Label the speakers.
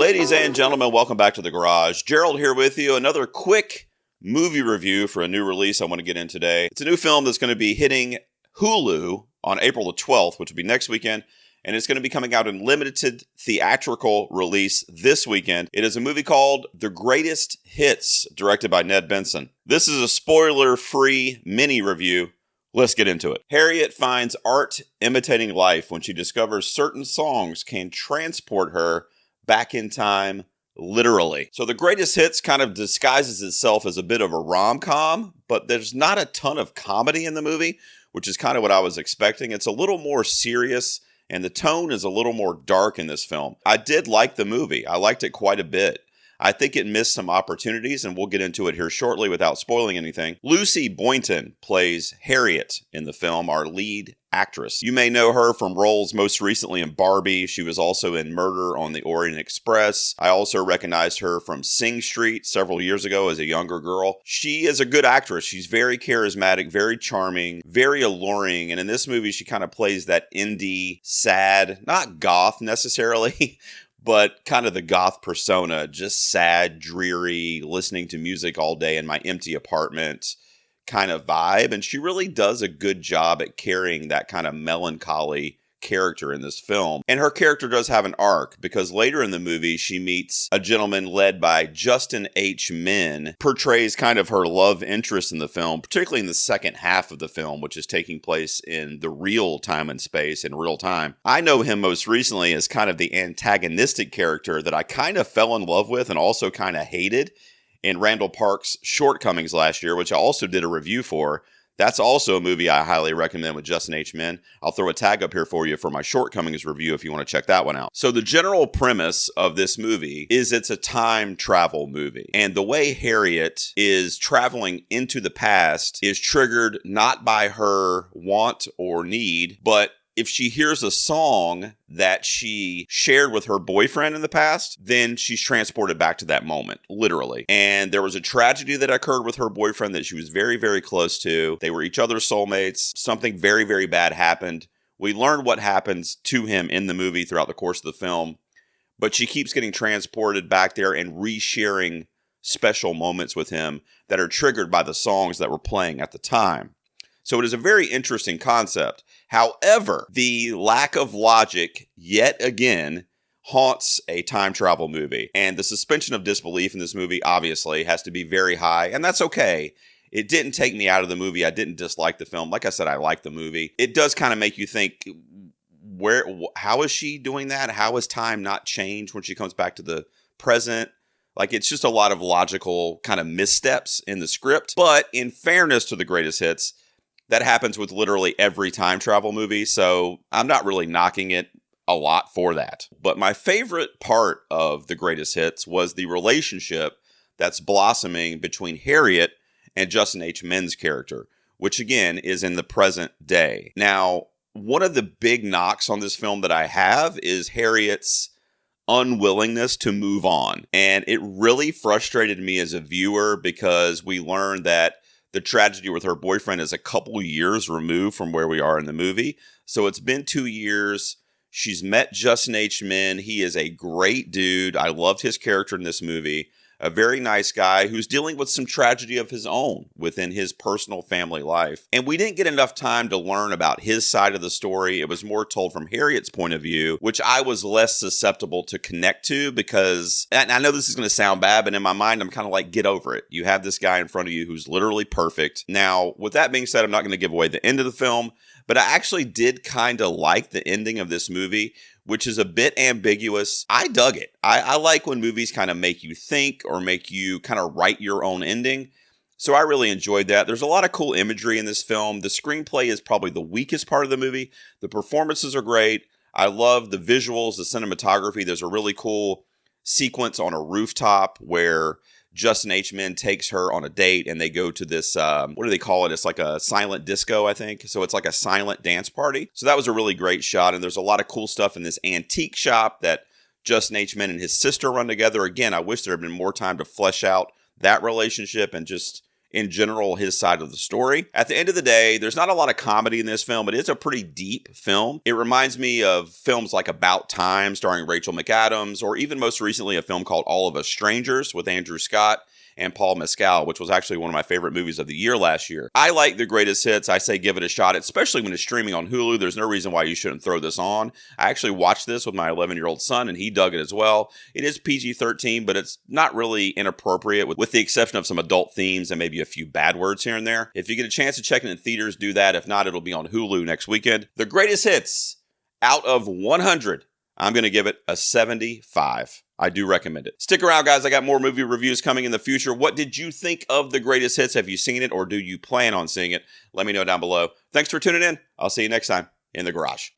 Speaker 1: Ladies and gentlemen, welcome back to the garage. Gerald here with you. Another quick movie review for a new release I want to get in today. It's a new film that's going to be hitting Hulu on April the 12th, which will be next weekend. And it's going to be coming out in limited theatrical release this weekend. It is a movie called The Greatest Hits, directed by Ned Benson. This is a spoiler-free mini review. Let's get into it. Harriet finds art imitating life when she discovers certain songs can transport her back in time, literally. So The Greatest Hits kind of disguises itself as a bit of a rom-com, but there's not a ton of comedy in the movie, which is kind of what I was expecting. It's a little more serious, and the tone is a little more dark in this film. I did like the movie. I liked it quite a bit. I think it missed some opportunities, and we'll get into it here shortly without spoiling anything. Lucy Boynton plays Harriet in the film, our lead actress. You may know her from roles most recently in Barbie. She was also in Murder on the Orient Express. I also recognized her from Sing Street several years ago as a younger girl. She is a good actress. She's very charismatic, very charming, very alluring. And in this movie, she kind of plays that indie, sad, not goth necessarily, but kind of the goth persona, just sad, dreary, listening to music all day in my empty apartment kind of vibe. And she really does a good job at carrying that kind of melancholy character in this film. And her character does have an arc, because later in the movie, she meets a gentleman led by Justin H. Min, portrays kind of her love interest in the film, particularly in the second half of the film, which is taking place in the real time and space, in real time. I know him most recently as kind of the antagonistic character that I kind of fell in love with and also kind of hated in Randall Park's Shortcomings last year, which I also did a review for. That's also a movie I highly recommend with Justin H. Min. I'll throw a tag up here for you for my Shortcomings review if you want to check that one out. So the general premise of this movie is it's a time travel movie. And the way Harriet is traveling into the past is triggered not by her want or need, but if she hears a song that she shared with her boyfriend in the past, then she's transported back to that moment, literally. And there was a tragedy that occurred with her boyfriend that she was very, very close to. They were each other's soulmates. Something very, very bad happened. We learned what happens to him in the movie throughout the course of the film, but she keeps getting transported back there and resharing special moments with him that are triggered by the songs that were playing at the time. So it is a very interesting concept. However, the lack of logic, yet again, haunts a time travel movie. And the suspension of disbelief in this movie, obviously, has to be very high. And that's okay. It didn't take me out of the movie. I didn't dislike the film. Like I said, I like the movie. It does kind of make you think, how is she doing that? How has time not changed when she comes back to the present? Like, it's just a lot of logical kind of missteps in the script. But in fairness to The Greatest Hits, that happens with literally every time travel movie, so I'm not really knocking it a lot for that. But my favorite part of The Greatest Hits was the relationship that's blossoming between Harriet and Justin H. Min's character, which again is in the present day. Now, one of the big knocks on this film that I have is Harriet's unwillingness to move on. And it really frustrated me as a viewer, because we learned that the tragedy with her boyfriend is a couple years removed from where we are in the movie. So it's been 2 years. She's met Justin H. Min. He is a great dude. I loved his character in this movie. A very nice guy who's dealing with some tragedy of his own within his personal family life. And we didn't get enough time to learn about his side of the story. It was more told from Harriet's point of view, which I was less susceptible to connect to, because, and I know this is going to sound bad, but in my mind, I'm kind of like, get over it. You have this guy in front of you who's literally perfect. Now, with that being said, I'm not going to give away the end of the film, but I actually did kind of like the ending of this movie, which is a bit ambiguous. I dug it. I like when movies kind of make you think or make you kind of write your own ending. So I really enjoyed that. There's a lot of cool imagery in this film. The screenplay is probably the weakest part of the movie. The performances are great. I love the visuals, the cinematography. There's a really cool sequence on a rooftop where Justin H. Min takes her on a date and they go to this, what do they call it? It's like a silent disco, I think. So it's like a silent dance party. So that was a really great shot. And there's a lot of cool stuff in this antique shop that Justin H. Min and his sister run together. Again, I wish there had been more time to flesh out that relationship and just in general his side of the story. At the end of the day, there's not a lot of comedy in this film, but it's a pretty deep film. It reminds me of films like About Time starring Rachel McAdams, or even most recently a film called All of Us Strangers with Andrew Scott and Paul Mescal, which was actually one of my favorite movies of the year last year. I like The Greatest Hits. I say give it a shot, especially when it's streaming on Hulu. There's no reason why you shouldn't throw this on. I actually watched this with my 11-year-old son, and he dug it as well. It is PG-13, but it's not really inappropriate, with the exception of some adult themes and maybe a few bad words here and there. If you get a chance to check it in theaters, do that. If not, it'll be on Hulu next weekend. The Greatest Hits, out of 100, I'm going to give it a 75. I do recommend it. Stick around, guys. I got more movie reviews coming in the future. What did you think of The Greatest Hits? Have you seen it, or do you plan on seeing it? Let me know down below. Thanks for tuning in. I'll see you next time in the garage.